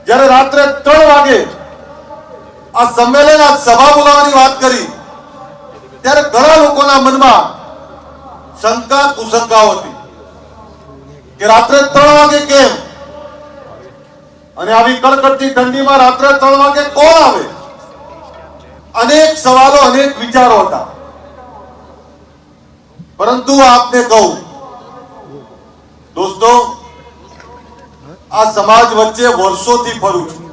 જ્યારે રાત્રે 3 વાગે આ સંમેલન આ સભા બોલાવવાની વાત કરી ત્યારે ઘણા લોકોના મનમાં શંકા કુશંકાઓ હતી કે રાત્રે 3 વાગે કેમ, અને આવી કડકડતી ઠંડીમાં રાત્રે 3 વાગે કોણ આવે? અનેક સવાલો, અનેક વિચારો હતા. પરંતુ આપને કહું દોસ્તો, આ સમાજ વચ્ચે વર્ષોથી ફરું છું.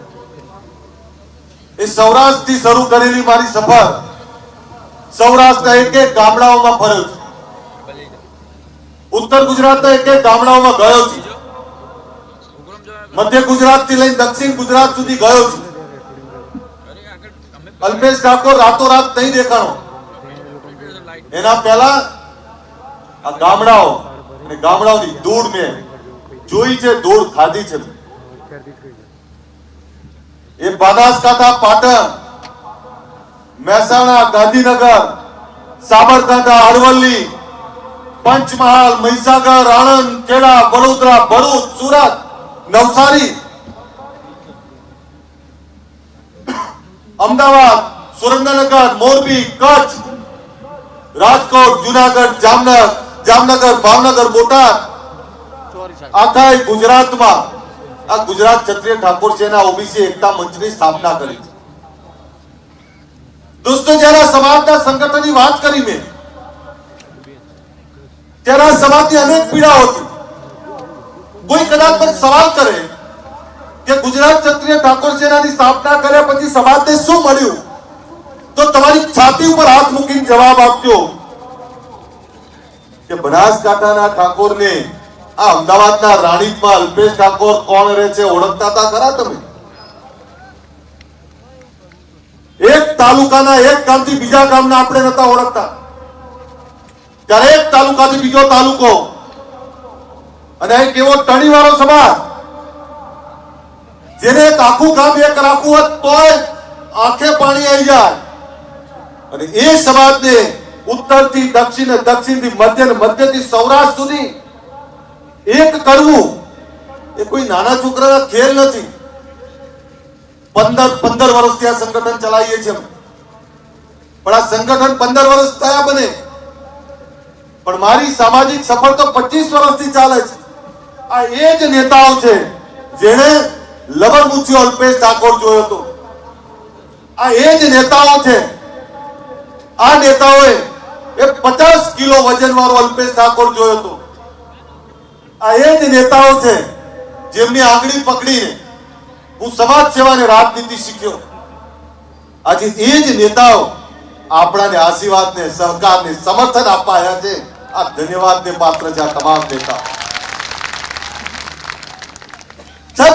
એ સૌરાષ્ટ્રથી શરૂ કરેલી મારી સફર સૌરાષ્ટ્રના એક એક ગામડાઓમાં ફર્યો છું. ઉત્તર ગુજરાતના એક એક ગામડાઓમાં ગયો છું. મધ્ય ગુજરાતથી લઈને દક્ષિણ ગુજરાત સુધી ગયો છું. અલ્પેશ ઠાકોર રાતોરાત નહીં દેખાણો. એના પહેલા આ ગામડાઓ અને ગામડાઓની ધૂળ મેં જોઈ છે, ધૂળ ખાધી છે. એ બનાસકાંઠા, પાટણ, મહેસાણા, ગાંધીનગર, સાબરકાંઠા, અરવલ્લી, પંચમહાલ, મહીસાગર, આણંદ, ખેડા, વડોદરા, ભરૂચ, સુરત, નવસારી, અમદાવાદ, સુરેન્દ્રનગર, મોરબી, કચ્છ, રાજકોટ, જુનાગઢ, જામનગર, ભાવનગર, બોટાદ, આખા ગુજરાતમાં આ ગુજરાત ક્ષત્રિય ઠાકોર સેના ઓબીસી એકતા મંચની સ્થાપના કરી છે. દોસ્તો, જ્યારે સમાજના સંગઠનની વાત કરી મેં, ત્યારે સમાજની અનેક પીડાઓ હતી. કોઈ કદાચ પર સવાલ કરે કે ગુજરાત ક્ષત્રિય ઠાકોર સેનાની સ્થાપના કર્યા પછી સમાજને શું મળ્યું, તો તમારી છાતી ઉપર હાથ મૂકીને જવાબ આપજો કે બનાસકાંઠાના ઠાકોરને આ અમદાવાદના રાણીપમાં અલ્પેશ ઠાકોર કોણ રહે છે ઓળખતા હતા ખરા તમે? એક તાલુકાના એક ગામથી બીજા ગામના આપણે નતા ઓળખતા. ત્યારે એક તાલુકાથી બીજો તાલુકો, અને એક એવો ટણીવાળો સમાજ જેને એક આખું ગામ એક રાખવું હોત તોય આંખે પાણી આવી જાય. અને એ સમાજને ઉત્તરથી દક્ષિણ, દક્ષિણથી મધ્ય, મધ્યથી સૌરાષ્ટ્ર સુધી એક કરવું એ કોઈ નાના છોકરાના ખેલ નથી. 15 વર્ષથી આ સંગઠન ચલાવીએ છીએ. પણ આ સંગઠન 15 વર્ષ થયા બને, પણ મારી સામાજિક સફર તો 25 વર્ષથી ચાલે છે. આ એ જ નેતાઓ છે જેણે લબરમુછીઓ અલ્પેશ ઠાકોર જોયો હતો. આ એ જ નેતાઓ છે, આ નેતાઓએ એ 50 કિલો વજન વાળો અલ્પેશ ઠાકોર જોયો હતો. આ એ જ નેતાઓ છે જેમની આંગળી પકડીને હું સમાજ સેવાને રાજનીતિ શીખ્યો. આજે એ જ નેતાઓ આપણાને આશીર્વાદને, સહકારને, સમર્થન આપવા આવ્યા છે. આ ધન્યવાદને પાત્ર છે આ તમામ નેતા.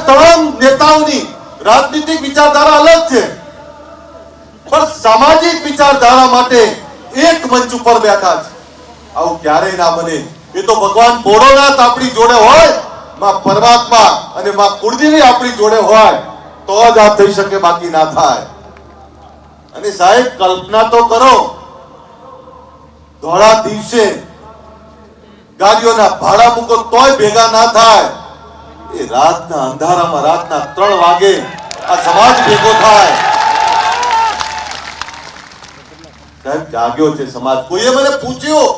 તમામ નેતાઓની રાજનીતિક વિચારધારા અલગ છે, પણ સામાજિક વિચારધારા માટે એક મંચ ઉપર બેઠા છે. આવું ક્યારેય ના બને. એ તો ભગવાન ભોળોનાથ આપણી જોડે હોય, માં પરમાત્મા અને માં કુળદેવી આપણી જોડે હોય તો જ આ થઈ શકે, બાકી ના થાય. અને સાહેબ, કલ્પના તો કરો, ધોળા દિવસે ગાડીઓના ભાડા મૂકો તોય ભેગા ના થાય. એ રાતના અંધારામાં રાતના 3 વાગે આ સમાજ ભેગો થાય. સાહેબ, જાગ્યો છે સમાજ. કોઈએ મને પૂછ્યું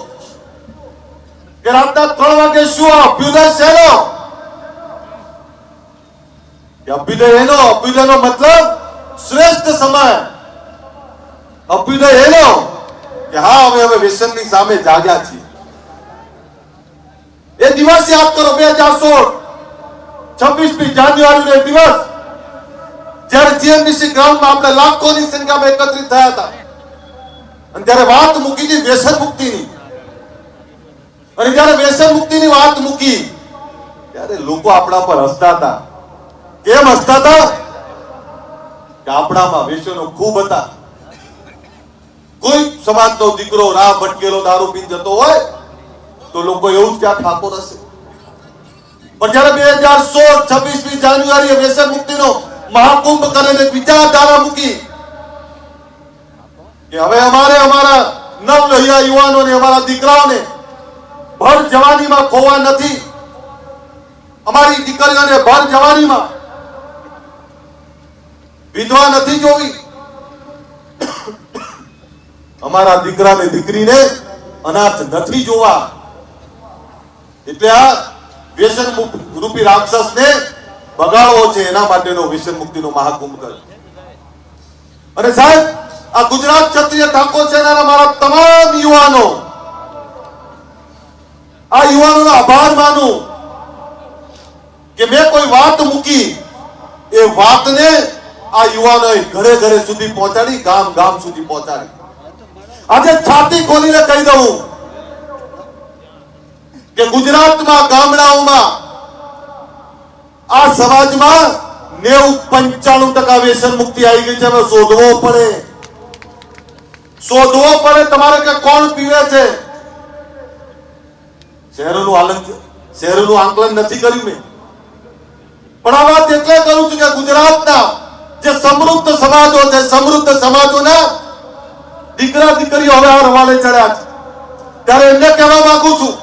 કે રાતના 3 વાગે શું અભ્યુદય શેનો? અભ્યુદયનો મતલબ શ્રેષ્ઠ સમય. અભ્યુદય એનો કે હા, હવે વ્યસનની સામે જાગ્યા છીએ. એ દિવસ યાદ કરો, 2016 26મી જાન્યુઆરીનો દિવસ, જ્યારે જીએમડીસી ગ્રાઉન્ડમાં આપણે લાખોની સંખ્યામાં એકત્રિત થયા હતા. અને ત્યારે વાત મૂકી હતી વ્યસન મુક્તિની. અને જ્યારે વ્યસન મુક્તિની વાત મૂકી ત્યારે લોકો આપણા પર હસતા હતા. કેમ હસતા હતા? કે આપણામાં વ્યસનો ખૂબ હતા. કોઈ સમાજનો દીકરો રાહ ભટકેલો દારૂ પીને જતો હોય તો લોકો એવું જ કે આ ઠાકોર હશે. પણ જ્યારે 2016 26મી જાન્યુઆરીએ વ્યસન મુક્તિનો મહાકુંભ કરીને વિચારધારા મૂકી કે હવે અમારે અમારા નવલહિયા યુવાનોને, અમારા દીકરાઓને ભર જવાનીમાં ખોવા નથી. અમારી દીકરીઓને ભર જવાનીમાં વિધવા નથી જોવી, અમારા દીકરા ને દીકરીને અનાથ નથી જોવા. એટલે આ વ્યસન રૂપી રાક્ષસને બગાડવો છે, એના માટેનો વ્યસન મુક્તિનો મહાકુંભ કર્યો. અને સાહેબ, આ ગુજરાત ક્ષત્રિય ઠાકોર સેનાના મારા તમામ યુવાનો, આ યુવાનોનો આભાર માનું કે મેં કોઈ વાત મૂકી, એ વાતને આ યુવાનોએ ઘરે ઘરે સુધી પહોંચાડી, ગામ ગામ સુધી પહોંચાડી. આજે છાતી ખોલીને કહી દઉં કે ગુજરાતમાં ગામડાઓમાં આ સમાજમાં 90-95% વ્યસન મુક્તિ આવી ગઈ છે. હવે શોધવો પડે તમારે કે કોણ પીવે છે. શહેરોનું આંકલન નથી કર્યું મેં, પણ આ વાત એટલે કરું છું કે ગુજરાતના જે સમૃદ્ધ સમાજો છે, સમૃદ્ધ સમાજોના દીકરા દીકરીઓ હવે આ રવાડે ચડ્યા છે. ત્યારે એમને કહેવા માંગુ છું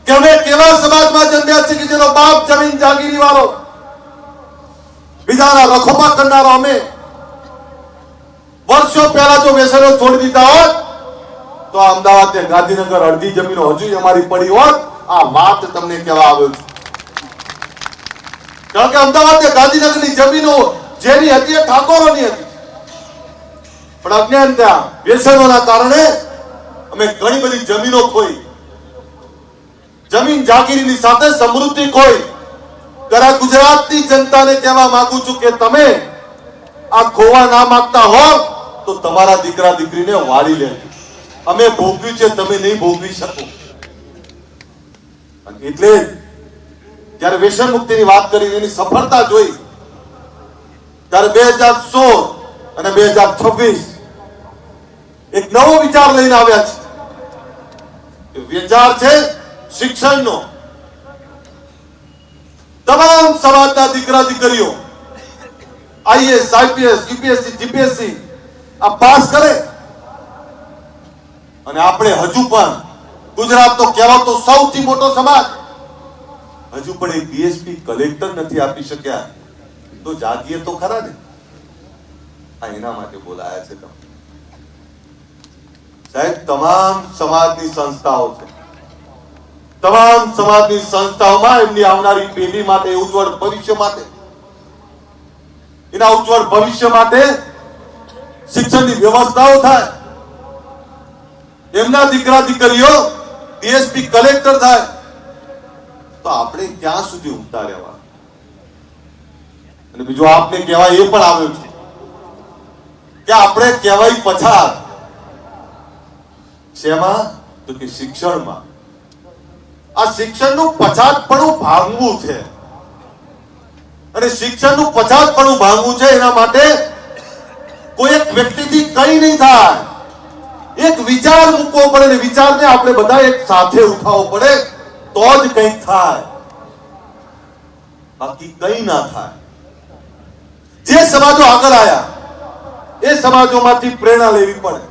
કે અમે કેવા સમાજમાં જન્મ્યા છીએ કે જેનો બાપ જમીન જાગીરી વાળો, બીજાના રખોપા કરનારો. અમે વર્ષો પહેલા જો વ્યસનો છોડી દીધા હોત તો અમદાવાદ ને ગાંધીનગર અડધી જમીનો હજુ અમારી પડી હોત. આ વાત તમને કહેવા આવ્યો છું, કારણ કે અમદાવાદ ને ગાંધીનગરની જમીનો જેની હતી એ ઠાકોરોની હતી, પણ અજ્ઞાનતા વ્યસનોના કારણે અમે ઘણી બધી જમીનો ખોઈ, જમીન જાગીરીની સાથે સમૃદ્ધિ ખોઈ. ત્યારે ગુજરાતની જનતાને કહેવા માંગુ છું કે તમે આ ખોવા ના માંગતા હો તો તમારા દીકરા દીકરીને વાળી લે. અમે ભોગવ્યું છે, તમે નહીં ભોગવી શકો. એટલે જયારે વ્યસન મુક્તિની વાત કરી, એની સફળતા જોઈ, ત્યારે 2016 અને 2026 એક નવો વિચાર લઈને આવ્યા છે. વિચાર છે શિક્ષણનો. તમામ સમાજના દીકરા દીકરીઓ આઈએસ, આઈપીએસ, યુપીએસસી, જીપીએસસી આ પાસ કરે, અને આપણે હજુ પણ ગુજરાતનો કહેવાતો સૌથી મોટો સમાજ હજુ પણ એક ડીએસપી કલેક્ટર નથી આપી શક્યા. તો જાગીએ તો ખરા ને. આ એના માટે બોલાયા છે તમે સાહેબ. તમામ સમાજની સંસ્થાઓ છે, તમામ સમાજની સંસ્થાઓમાં એમની આવનારી પેઢી માટે, ઉજ્જવળ ભવિષ્ય માટે, એના ઉજ્જવળ ભવિષ્ય માટે શિક્ષણની વ્યવસ્થાઓ થાય, એમના દીકરા દીકરીઓ ડીએસપી કલેક્ટર થાય. તો આપણે ક્યાં સુધી ઊંઘતા રહેવા? અને બીજું આપને કહેવાય એ પણ આવ્યું છે કે આપણે કહેવાય પછાત શેમાં? તો કે શિક્ષણમાં. આ શિક્ષણનું પછાતપણું ભાંગવું છે, અને શિક્ષણનું પછાતપણું ભાંગવું છે એના માટે કોઈ એક વ્યક્તિથી કઈ નહીં થાય. એક વિચાર મૂકવો પડે, ને વિચારને આપણે બધા એક સાથે ઉઠાવવો પડે તો જ કંઈક થાય, બાકી કંઈ ના થાય. જે સમાજો આગળ આવ્યા એ સમાજોમાંથી પ્રેરણા લેવી પડે.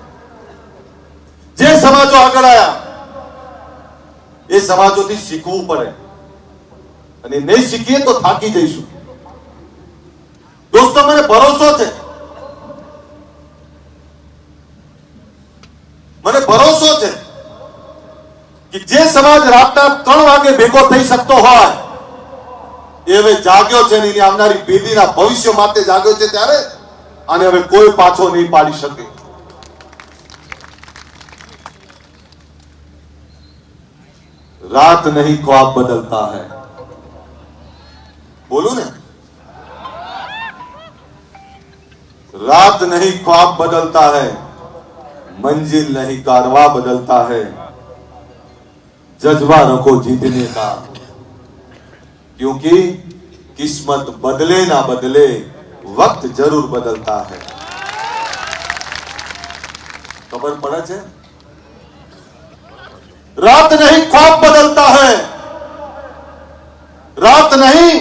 જે સમાજો આગળ આવ્યા એ સમાજોથી શીખવું પડે, અને નહીં શીખીએ તો થાકી જઈશું. દોસ્તો, મને ભરોસો છે, મને ભરોસો છે કે જે સમાજ રાતના 3 વાગે ભેગો થઈ શકતો હોય એ હવે જાગ્યો છે, એની આવનારી પેઢીના ભવિષ્ય માટે જાગ્યો છે. ત્યારે આને હવે કોઈ પાછો નહીં પાડી શકે. रात नहीं ख्वाब बदलता है, बोलू ने, रात नहीं ख्वाब बदलता है, मंजिल नहीं कारवा बदलता है, जज्बा रखो जीतने का, क्योंकि किस्मत बदले ना बदले वक्त जरूर बदलता है. खबर पड़े छे? रात नहीं ख्वाब बदलता है, रात नहीं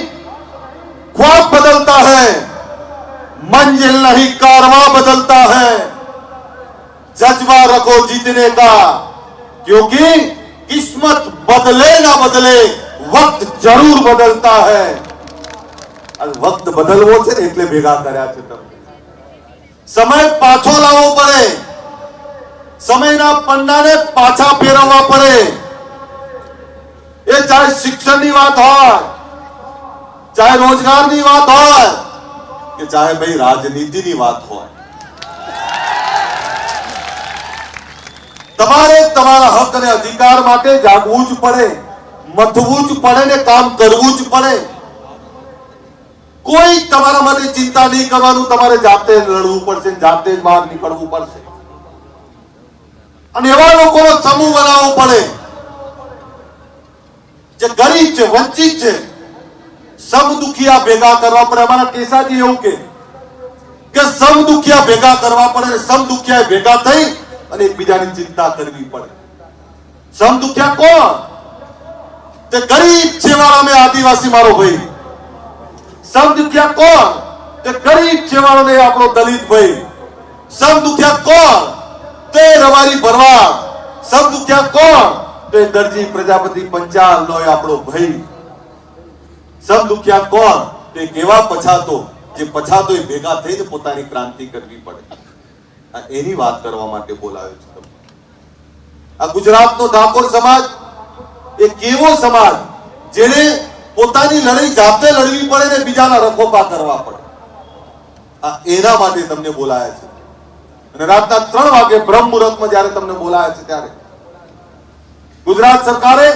ख्वाब बदलता है, मंजिल नहीं कारवा बदलता है, जज्बा रखो जीतने का, क्योंकि किस्मत बदले ना बदले वक्त जरूर बदलता है. વખત બદલવો છે ને એટલે ભેગા કર્યા છે તમે. સમય પાછો લાવવો પડે, સમયના પન્નાને પાછા ફેરવવા પડે. એ ચાહે શિક્ષણની વાત હોય, ચાહે રોજગારની વાત હોય, કે ચાહે ભાઈ રાજનીતિની વાત હોય. તમારે તમારા હક અને અધિકાર માટે જાગવું જ પડે, મથવું જ પડે ને કામ કરવું જ પડે. કોઈ તમારા માટે ચિંતા નહીં કરવાનું, તમારે જાતે લડવું પડશે, જાતે જ બહાર નીકળવું પડશે. અને એવા લોકોનો સમૂહ બનાવવો પડે જે ગરીબ છે, વંચિત છે, સબ દુખિયા ભેગા કરવા પડે. અમારા કેસાજી એવું કે સબ દુખિયા ભેગા કરવા પડે, સબ દુખિયા ભેગા થઈ અને એકબીજાની ચિંતા કરવી પડે. સબ દુખિયા કોણ? તે ગરીબ છેવાડા મેં આદિવાસી મારો ભાઈ. સબ દુખિયા કોણ? તે ગરીબ છેવાડો ને આપણો દલિત ભાઈ. સબ દુખિયા કોણ? તે રવારી ભરવાડ. સબ દુખિયા કોણ? તે દરજી પ્રજાપતિ પંચાલ નો આપણો ભાઈ. સબ દુખિયા કોણ? તે કેવા પછાતો, જે પછાતો ભેગા થઈને પોતાની ક્રાંતિ કરવી પડે. એની વાત કરવા માટે બોલાવ્યો છું. આ ગુજરાતનો ઠાકોર સમાજ એ કેવો સમાજ જેને પોતાની લડાઈ જાતે લડવી પડે ને બીજાના રખોપા કરવા પડે. એના માટે તમને બોલાયા છે. અને રાતના 3 વાગે બ્રહ્મ મુહૂર્તમાં જયારે તમને બોલાયા છે ત્યારે ગુજરાત સરકારે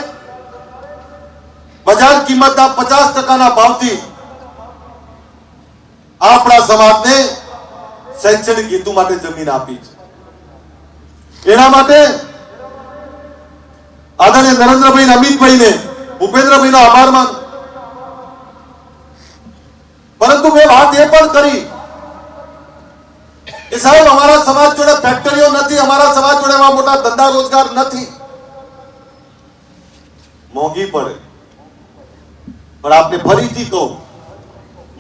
બજાર કિંમતના 50% ભાવથી આપણા સમાજને શૈક્ષણિક હેતુ માટે જમીન આપી છે. એના માટે આદરણીય નરેન્દ્રભાઈ, અમિતભાઈને, ભૂપેન્દ્રભાઈનો આભાર માનું. પરંતુ મેં વાત એ પણ કરી કે સાહેબ અમારા સમાજ જોડે ફેક્ટરીઓ નથી, અમારા સમાજ જોડે એવા મોટા ધંધા રોજગાર નથી. મોંઘી પડે, પણ આપને ફરીથી કહું,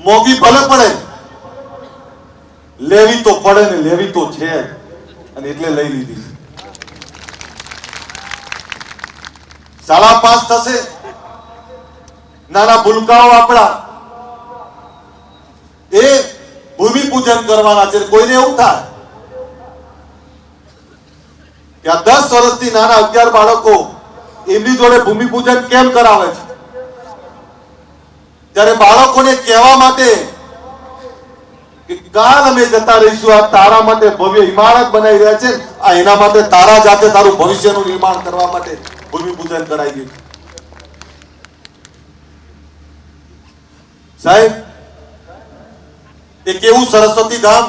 મોંઘી ભલે પડે, લેવી તો પડે ને, લેવી તો છે અને એટલે લઈ લીધી. શાળા પાસ થશે, નાના ભૂલકાઓ આપણા એ ભૂમિપૂજન કરવાના છે. કોઈને એવું થાય કે આ 10 વર્ષથી નાના 11 બાળકો એમની જોડે ભૂમિપૂજન કેમ કરાવે છે? ત્યારે બાળકોને કહેવા માટે કે કાલ અમે જતા રહીશું, આ તારા માટે ભવ્ય ઇમારત બનાવી રહ્યા છે, આ એના માટે તારા જાતે તારું ભવિષ્યનું નિર્માણ કરવા માટે ભૂમિપૂજન કરાવી દીધું. સાહેબ, એ કેવું સરસ્વતી ધામ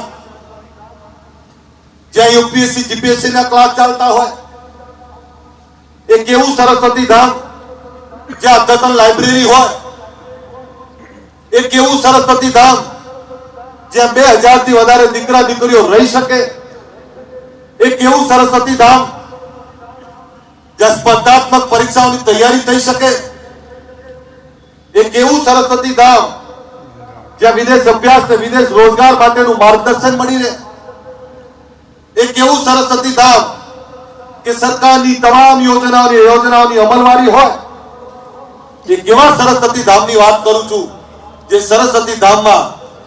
જ્યાં યુપીએસસી જીપીએસસી ના ક્લાસ ચાલતા હોય, એ કેવું સરસ્વતી ધામ જ્યાં અદ્યતન લાઇબ્રેરી હોય, એ કેવું સરસ્વતી ધામ જ્યાં 2000 થી વધારે દીકરા દીકરીઓ રહી શકે, એ કેવું સરસ્વતી ધામ જ્યાં સ્પર્ધાત્મક પરીક્ષાઓની તૈયારી થઈ શકે, એ કેવું સરસ્વતી ધામ જ્યાં વિદેશ અભ્યાસ ને વિદેશ રોજગાર માટેનું માર્ગદર્શન મળી રહે, એ કેવું સરસ્વતી ધામ કે સરકારની તમામ યોજનાઓની અમલવારી હોય. એ કેવા સરસ્વતી ધામની વાત કરું છું જે સરસ્વતી ધામમાં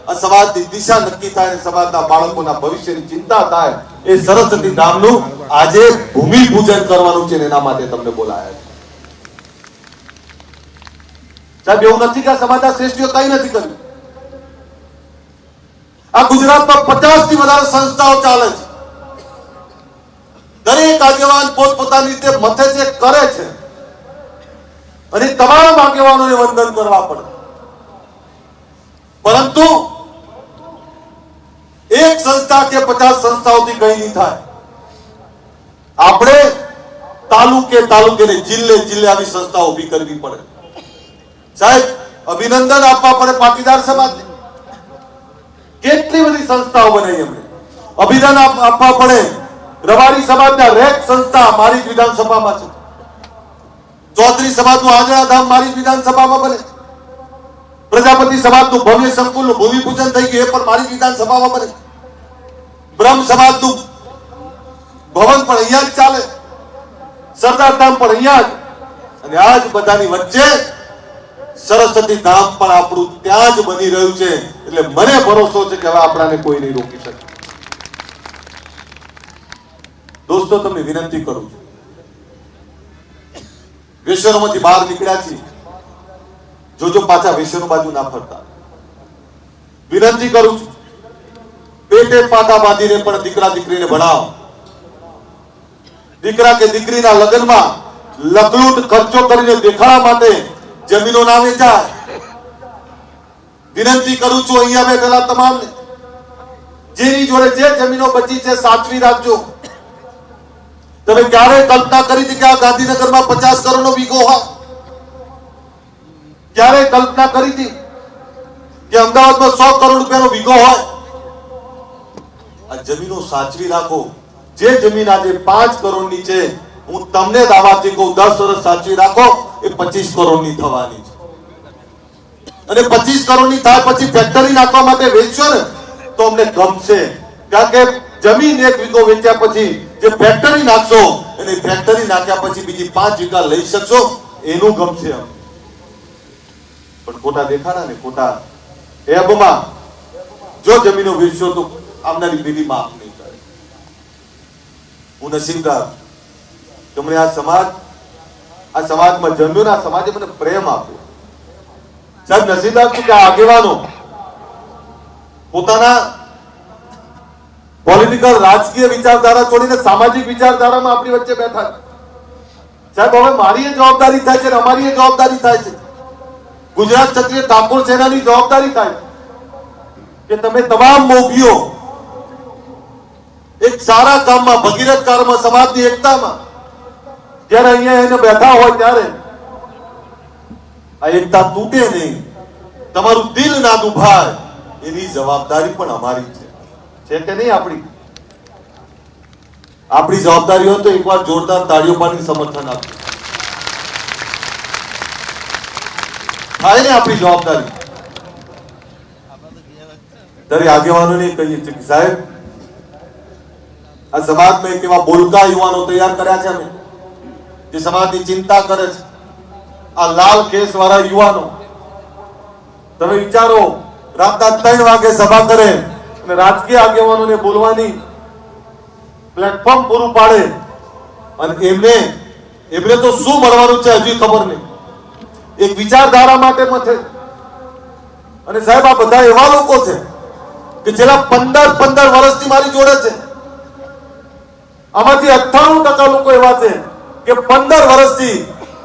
આ સમાજની દિશા નક્કી થાય અને સમાજના બાળકોના ભવિષ્યની ચિંતા થાય. એ સરસ્વતી ધામનું આજે ભૂમિપૂજન કરવાનું છે, એના માટે તમને બોલાયા છે. સાહેબ, એવું નથી કે આ સમાજના શ્રેષ્ઠીઓ કઈ નથી કર્યું. આ ગુજરાતમાં 50 થી વધારે સંસ્થાઓ ચાલે છે. દરેક આગેવાન પોતપોતાની રીતે મથે છે, કરે છે, અને તમામ આગેવાનોને વંદન કરવા પડે. પરંતુ એક સંસ્થા કે 50 સંસ્થાઓથી કઈ નહીં થાય. આપણે તાલુકે ને જિલ્લે આવી સંસ્થાઓ ઉભી કરવી પડે. સાહેબ, અભિનંદન આપવા પડે પાટીદાર સમાજને. કેટલી બધી સંસ્થાઓ બનાવી એમણે. અભિનંદન આપવા પડે રવારી સમાજના રેક સંસ્થા મારી જ વિધાનસભામાં છે. ચૌધરી સમાજનું આંજણા ધામ મારી જ વિધાનસભામાં બને. પ્રજાપતિ સમાજનું ભવ્ય સંકુલનું ભૂમિપૂજન થઈ ગયું, એ પણ મારી જ વિધાનસભામાં બને. બ્રહ્મ સમાજનું ભવન પણ અહીંયા જ ચાલે, સરદાર ધામ પણ અહીંયા જ. અને આજ બધાની વચ્ચે સરસ્વતી ધામ પણ આપણું ત્યાં જ બની રહ્યું છે. એટલે મને ભરોસો છે કે હવે આપણાને કોઈ નહીં રોકી શકે. દોસ્તો, તમને વિનંતી કરું છું, વ્યસનોમાંથી બહાર નીકળ્યા છીએ, જોજો પાછા વ્યસનો બાજુ ના ફરતા. વિનંતી કરું છું, પેટે પાટા બાંધીને પણ દીકરા દીકરીને ભણાવો. દીકરા કે દીકરીના લગ્નમાં લગલૂટ ખર્ચો કરીને દેખાડા માટે જમીનો ના વેચાય. વિનંતી કરું છું અહીંયા બેઠેલા તમામને, જેની જોડે જે જમીનો બચી છે સાચવી રાખજો. તમે ક્યારે કલ્પના કરી હતી કે આ ગાંધીનગરમાં 50 કરોડનો વીઘો હોય? ક્યારે કલ્પના કરી હતી કે અમદાવાદમાં 100 કરોડ રૂપિયાનો વીઘો હોય? આ જમીનો સાચવી રાખો. જે જમીન આજે 5 કરોડની છે, હું તમને દાવાથી કહું, 10 વર્ષ સાચવી રાખો, એ 25 કરોડની થવાની છે. અને 25 કરોડની થાય પછી ફેક્ટરી નાખવા માટે વેચશો ને તો અમને ગમશે. કારણ કે જમીન 1 વીઘો વેચ્યા પછી જે ફેક્ટરી નાખશો અને ફેક્ટરી નાખ્યા પછી બીજી 5 વીઘા લઈ શકશો, એનું ગમશે. પણ ખોટા દેખાડા ને ખોટા એબમાં જો જમીનો વેચશો તો આવનારી પેઢી માફ નહીં કરે. હું નસીબદાર કે મને આ સમાજમાં જન્મ્યો ને આ સમાજે મને પ્રેમ આપ્યો. સાહેબ, નસીબદાર છું કે આ આગેવાનો પોતાના પોલિટિકલ રાજકીય વિચારધારા છોડીને સામાજિક વિચારધારામાં આપણી વચ્ચે બેઠા. સાહેબ, હવે મારી જવાબદારી થાય છે, અમારી જવાબદારી થાય છે, ગુજરાત ક્ષત્રિય ઠાકોર સેનાની જવાબદારી થાય કે તમે તમામ મોભીઓ એક સારા કામમાં, ભગીરથ કાર્યમાં, સમાજની એકતામાં જ્યારે અહીંયા એને બેઠા હોય ત્યારે આ એકતા તૂટે નહીં, તમારું દિલ ના દુભાય, એની જવાબદારી પણ અમારી છે કે નહીં? આપણી જવાબદારી હોય તો એકવાર જોરદાર તાળીઓ પાડીને સમર્થન આપજો. થાય ને આપણી જવાબદારી? ત્યારે આગેવાનોને કહીએ છીએ કે સાહેબ, આ સમાજમાં એક એવા બોલકા યુવાનો તૈયાર કર્યા છે અમે, જે સમાજની ચિંતા કરે છે. આ લાલ કેસ વાળા યુવાનો, તમે વિચારો, રાતના 3 વાગે સભા કરે અને રાજકીય આગેવાનોને બોલવાની પ્લેટફોર્મ પૂરું પાડે, અને એમને તો શું મળવાનું છે હજી ખબર નહીં. એક વિચારધારા માટે મથે. અને સાહેબ, આ બધા એવા લોકો છે કે છેલ્લા 15 વર્ષથી મારી જોડે છે. આમાંથી 98% લોકો એવા છે કે 15 વર્ષથી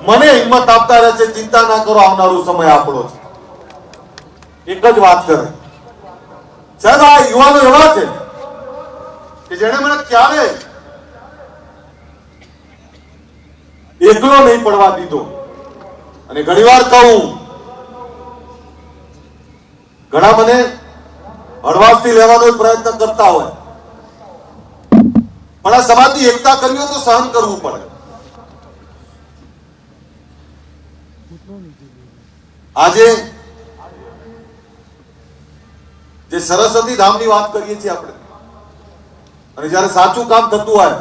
મને હિંમત આપતા રહે છે, ચિંતા ના કરો, આવનારો સમય આપણો છે. એક જ વાત કરે સાહેબ, આ યુવાનો એવા છે કે જેને મને ક્યારે એકલો નહીં પડવા દીધો. અને ઘણીવાર કહું, ઘણા મને હળવાશથી લેવાનો પ્રયત્ન કરતા હોય, પણ આ સમાજની એકતા કરવી હોય તો સહન કરવું પડે. આજે જે સરસ્વતી ધામની વાત કરીએ છીએ આપણે, અને જ્યારે સાચું કામ થતું હોય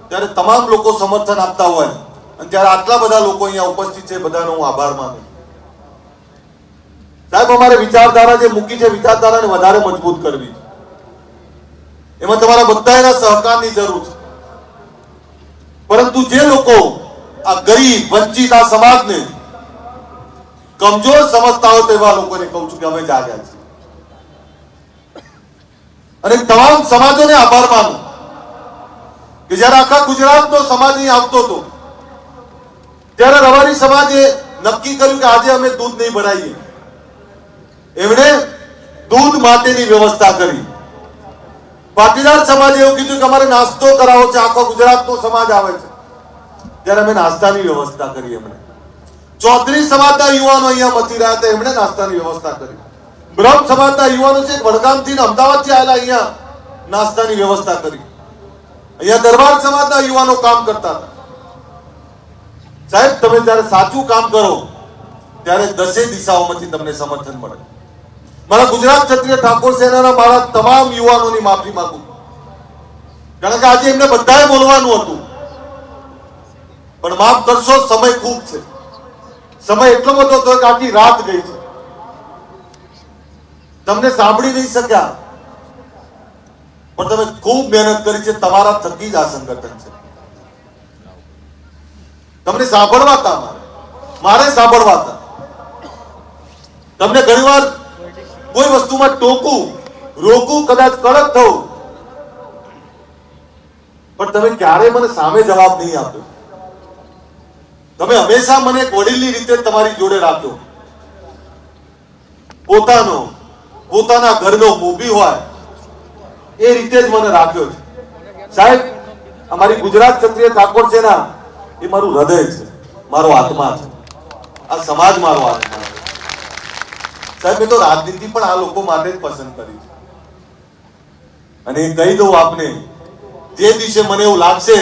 ત્યારે તમામ લોકો સમર્થન આપતા હોય, અને ત્યારે આટલા બધા લોકો અહીંયા ઉપસ્થિત છે, બધાનો હું આભાર માનું. સાહેબ, અમારે વિચારધારા જે મૂકી છે, વિચારધારાને વધારે મજબૂત કરવી છે. એમાં તમારા બધાના સહકારની જરૂર છે. પરંતુ જે લોકો આ ગરીબ, વંચિત આ સમાજને કમજોર સમજતા હોય તેવા લોકોને કહું છું કે અમે જાગ્યા છીએ. અને તમામ સમાજોને આભાર માનું કે જ્યારે આખા ગુજરાતનો સમાજ અહીં આવતો હતો, ત્યારે રબારી સમાજે નક્કી કર્યું કે આજે અમે દૂધ નહીં ભરાઈએ. એમણે દૂધ માટેની વ્યવસ્થા કરી. પાટીદાર સમાજે એવું કીધું કે અમારે નાસ્તો કરાવો છે, આખો ગુજરાતનો સમાજ આવે છે, ત્યારે અમે નાસ્તાની વ્યવસ્થા કરી. એમણે ચૌધરી સમાજના યુવાનો અહીંયા મચી રહ્યા હતા, એમણે નાસ્તાની વ્યવસ્થા કરી. બ્રહ્મ સમાજના યુવાનો છે, વડગામથી અમદાવાદથી આવેલા, અહીંયા નાસ્તાની વ્યવસ્થા કરી. અહીંયા દરબાર સમાજના યુવાનો કામ કરતા હતા. સાહેબ, તમે જ્યારે સાચું કામ કરો ત્યારે 10 દિશાઓમાંથી તમને સમર્થન મળે. મારા ગુજરાત ક્ષત્રિય ઠાકોર સેનાના મારા તમામ યુવાનોની માફી માંગુ, કારણ કે આજે એમને બધાએ બોલવાનું હતું, પણ માફ કરશો, સમય ખૂબ છે. સમય એટલો બધો હતો કે આખી રાત ગઈ છે. તમને સાંભળી નહીં શક્યા, પણ તમે ખૂબ મહેનત કરી છે. તમારા થકી જ આ સંગઠન છે. તમને સાંભળવા હતા, મારે સાંભળવા હતા. તમને ઘણીવાર કોઈ વસ્તુમાં ટોકું, રોકું, કદાચ કડક થવું, પણ તમે ક્યારે મને સામે જવાબ નહીં આપ્યો. તમે હંમેશા મને એક વડીલની રીતે તમારી જોડે રાખ્યો. પોતાના ઘરનો મોભી હોય એ રીતે જ મને રાખ્યો છે. સાહેબ, અમારી ગુજરાત ક્ષત્રિય ઠાકોર છે ને, એ મારું હૃદય છે, મારો આત્મા છે. આ સમાજ મારો આત્મા છે. સાહેબ, મેં તો રાજનીતિ પણ આ લોકો માટે જ પસંદ કરી છે. અને કહી દઉં આપને, જે દિવસે મને એવું લાગશે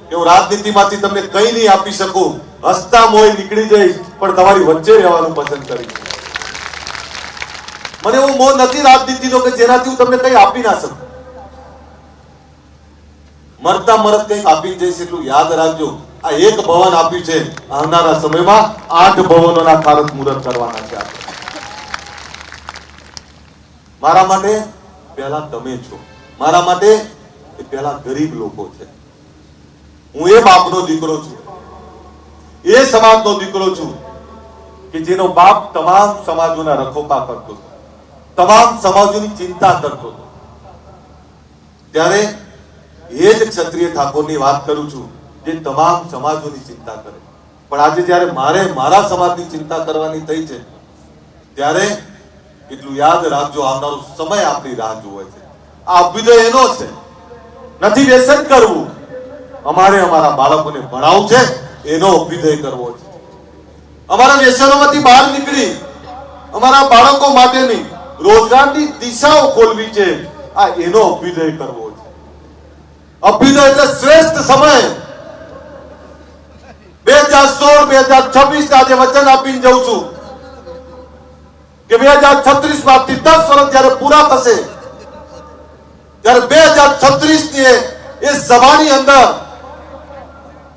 કે હું રાજનીતિમાંથી તમને કંઈ નહીં આપી શકું, હસતા મોય નીકળી જઈશ, પણ તમારી વચ્ચે રહેવાનું પસંદ કરીશ. મને એવો મોહ નથી રાજનીતિનો કે જેનાથી હું તમને કંઈ આપી ના શકું. મરતા મરત કંઈક આપી જઈશ એટલું યાદ રાખજો. આ એક ભવન આપ્યું છે, આવનારા સમયમાં 8 ભવનોના ખારત મુહૂર્ત કરવાના છે. મારા માટે પહેલા તમે છો, મારા માટે એ પહેલા ગરીબ લોકો છે. હું એ બાપનો દીકરો છું, એ સમાજનો દીકરો છું કે જેનો બાપ તમામ સમાજોના રખોપા કરતો હતો, તમામ સમાજોની ચિંતા કરતો હતો. ત્યારે એ જ ક્ષત્રિય ઠાકોરની વાત કરું છું જે તમામ સમાજોની ચિંતા કરે. પણ આજે જ્યારે મારે મારા સમાજની ચિંતા કરવાની થઈ છે, ત્યારે એટલું યાદ રાખજો, આવનારો સમય આપણી રાહ જુએ છે. આ અભ્યુદય એનો છે, નથી વ્યસન કરવું. અમારે અમારા બાળકોને ભણાવવું છે, એનો અભ્યુદય કરવો છે. અમારા વ્યસનોમાંથી બહાર નીકળી અમારા બાળકો માટેની રોજગારની દિશાઓ ખોલવી છે. આ એનો અભ્યુદય કરવો છે. અભ્યુદય એટલે શ્રેષ્ઠ સમય 2016-2026 આજે વચન આપીને જઉં છું કે 2036 માંથી 10 વર્ષ જયારે પૂરા થશે, ત્યારે 2036 ની એ સભાની અંદર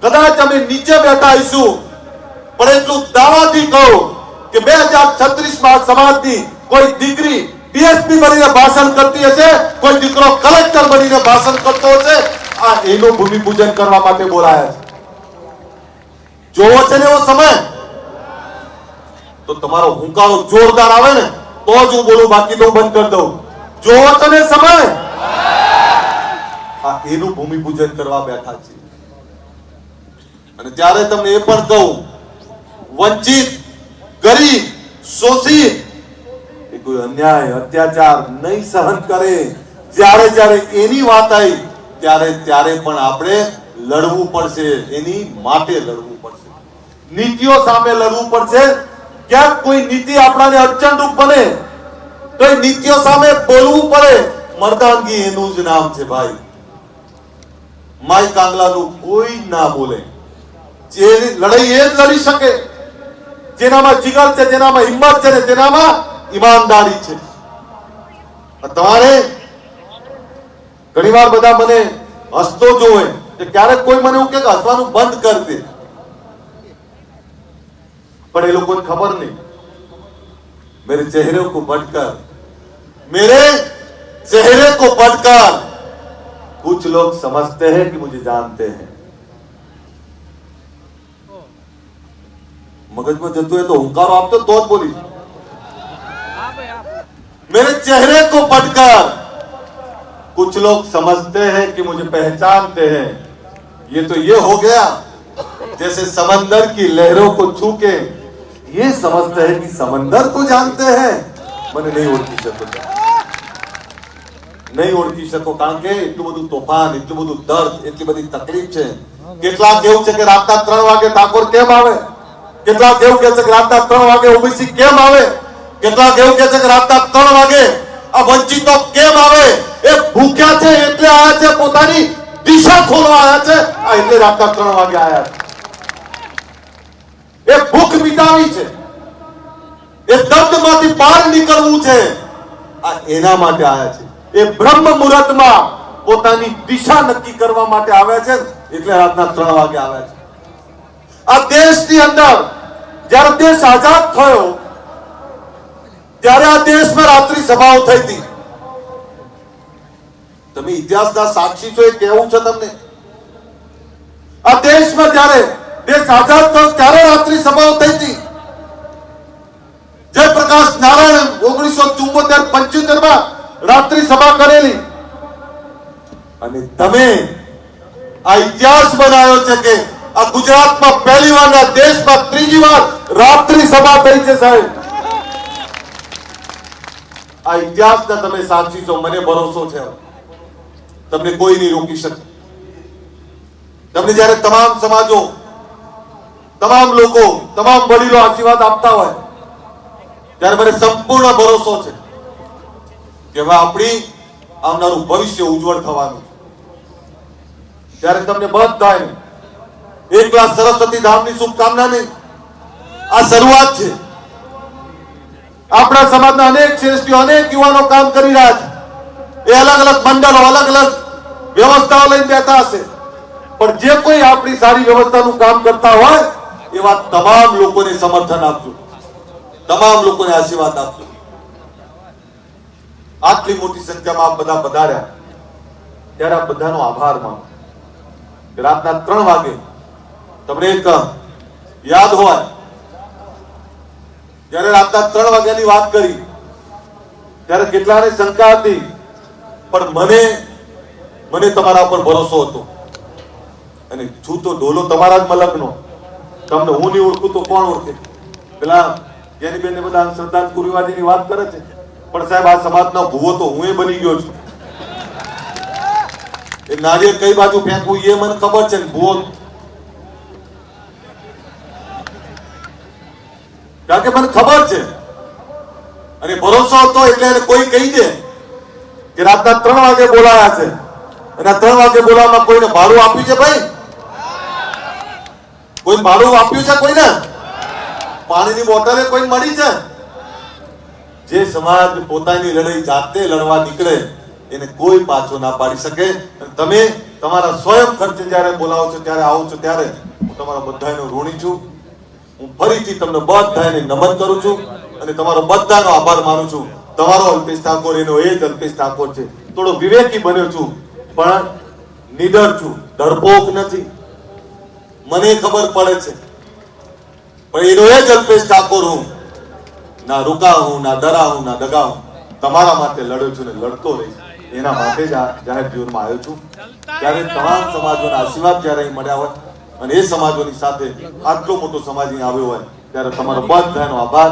કદાચ અમે નીચે બેઠા હઈશું, પણ એટલું દાવાથી કહું કે 2036 માં સમાજની કોઈ દીકરી ડીએસપી બનીને ભાષણ કરતી હશે, કોઈ દીકરો કલેક્ટર બનીને ભાષણ કરતો હશે. આ એનું ભૂમિપૂજન કરવા માટે બોલાયા છે. જોવો છે ને એવો સમય, તો તમારો હુંકારો જોરદાર આવે ને તો જ હું બોલું, બાકી તો બંધ કરી દઉં. જોવો છો ને સમય, આ એનું ભૂમિપૂજન કરવા બેઠા છે. અને ત્યારે તમને એ પણ કહું, વંચિત, ગરીબ, શોષિત એ કોઈ અન્યાય અત્યાચાર નહીં સહન કરે. જ્યારે જ્યારે એની વાત આવી ત્યારે પણ આપણે લડવું પડશે, એની માટે લડવું પડશે, નીતિઓ સામે લડવું પડશે. ક્યાંક કોઈ નીતિ આપણાને અડચણરૂપ બને તો એ નીતિઓ સામે બોલવું પડે. મર્દાનગી એનું જ નામ છે ભાઈ. માઈ કાંગલાનું કોઈ ના બોલે. જે લડાઈ એ જ લડી શકે જેનામાં જીગર છે, જેનામાં હિંમત છે ને જેનામાં ઈમાનદારી છે. તમારે ઘણીવાર બધા મને હસતો જોવે કે ક્યારેક કોઈ મને એવું કે હસવાનું બંધ કરી દે, पर ये लोगों को खबर नहीं. मेरे चेहरे को पढ़कर कुछ लोग समझते हैं कि मुझे जानते हैं. मगज में जतु है तो हुंकारो आप तो જ बोली. मेरे चेहरे को पढ़कर कुछ लोग समझते हैं कि मुझे पहचानते हैं. ये तो ये हो गया जैसे समंदर की लहरों को छू के ये समझते हैं कि समंदर को जानते हैं. મને નહીં ઓળખી શકો, નહીં ઓળખી શકો, કારણ કે એટલું બધું તોફાન, એટલું બધું દર્દ, એટલી બધી તકલીફ છે. કેટલાક એવું છે કે રાતના 3 વાગે ઠાકોર કેમ આવે, કેટલાક એવું કહે છે કે રાતના 3 વાગે ઓબીસી કેમ આવે, કેટલાક એવું કહે છે કે રાતના 3 વાગે આ વંચિતો કેમ આવે. એ ભૂખ્યા છે એટલે આયા છે, પોતાની દિશા ખોલવા આયા છે, આ એટલે રાતના 3 વાગે આયા છે. એ ભૂખ મિટાવી છે, એ દર્દમાંથી બહાર નીકળવું છે, આ એના માટે આવ્યા છે. એ બ્રહ્મ મુહૂર્તમાં પોતાની દિશા નક્કી કરવા માટે આવ્યા છે, એટલે રાતના 3 વાગે આવ્યા છે. આ દેશની અંદર જ્યારે દેશ આઝાદ થયો ત્યારે આ દેશમાં રાત્રિ સભાઓ થઈ હતી. તમે ઇતિહાસના સાક્ષી છો એ કહેવું છે તમને. આ દેશમાં જ્યારે દેશ આઝાદ થયો ત્યારે રાત્રિ સભાઓ થઈ હતી. જયપ્રકાશ નારાયણ 1974-75 માં રાત્રિ સભા કરેલી. અને તમે આ ઇતિહાસ બનાવ્યો છે કે આ ગુજરાતમાં પહેલી વાર, આ દેશમાં ત્રીજી વાર રાત્રિ સભા થઈ છે સાહેબ. આ ઇતિહાસના તમે સાક્ષી છો. મને ભરોસો છે તમને કોઈ નહીં રોકી શકે. તમને જ્યારે તમામ સમાજો, તમામ લોકો, તમામ વડીલો આશીર્વાદ આપતા હોય ત્યારે મને સંપૂર્ણ ભરોસો છે કે હવે આપણી આવનારું ભવિષ્ય ઉજ્જવળ થવાનું છે. ત્યારે તમને બધાને એકલા સરસ્વતી ધામની શુભકામના નહીં, આ શરૂઆત છે. આપણા સમાજના અનેક શ્રેષ્ઠીઓ, અનેક યુવાનો કામ કરી રહ્યા છે. એ અલગ અલગ મંડળો, અલગ અલગ વ્યવસ્થાઓ લઈને બેઠા હશે, પણ જે કોઈ આપણી સારી વ્યવસ્થાનું કામ કરતા હોય એવા તમામ લોકોને સમર્થન આપજો, તમામ લોકોને આશીર્વાદ આપજો. આટલી મોટી સંખ્યામાં આપ બધા પધાર્યા ત્યારે આ બધાનો આભાર માનો. રાતના 3 વાગે તમને એક યાદ હોય જ્યારે રાતના 3 વાગ્યાની વાત કરી ત્યારે કેટલાને શંકા હતી, પણ મને તમારા પર ભરોસો હતો. અને છું તો ઢોલો તમારા જ મલકનો. તમને હું નહીં ઓળખું તો કોણ ઓળખે? પેલા જેની બેને બધા અંધશ્રદ્ધા કુરિવાદીની વાત કરે છે, પણ સાહેબ આ સમાજનો ભૂવો તો હું બની ગયો છું. એ નારિયેળ કઈ બાજુ ફેંકવું એ મને ખબર છે. ભૂવો કારણ કે મને ખબર છે અને ભરોસો હતો એટલે એને કોઈ કહી દે કે રાતના 3 વાગે બોલાયા છે અને 3 વાગે બોલાવવામાં કોઈને ભાડું આપ્યું છે? ભાઈ કોઈ ભાડું આપ્યું છે? કોઈને પાણીની બોટલે કોઈ મળી છે? જે સમાજ પોતાની લડાઈ જાતે લડવા નીકળે એને કોઈ પાછો ના પાડી શકે. તમે તમારા સ્વયં ખર્ચે જ્યારે બોલાવો છો, ત્યારે આવો છો, ત્યારે હું તમારા બધાનો ઋણી છું. હું ફરીથી તમને બધાને નમન કરું છું અને તમારો બધાનો આભાર માનું છું. તમારો અલ્પેશ ઠાકોર એનો એ જ અલ્પેશ ઠાકોર છે. થોડો વિવેકી બન્યો છું પણ નિડર છું, ડરપોક નથી. મને ખબર પડે છે પણ એનો એ જ અલ્પેશ ઠાકોર હું. ના રૂકા હું, ના ડરા હું, ના દગા હું. તમારા માટે લડ્યો છું ને લડતો રહીશ. એના માટે જ આ જાહેર જીવનમાં આવ્યો છું. ત્યારે તમામ સમાજોના આશીર્વાદ જ્યારે અહીં મળ્યા હોય અને એ સમાજોની સાથે આટલો મોટો સમાજ અહીં આવ્યો હોય ત્યારે તમારો બધાનો આભાર.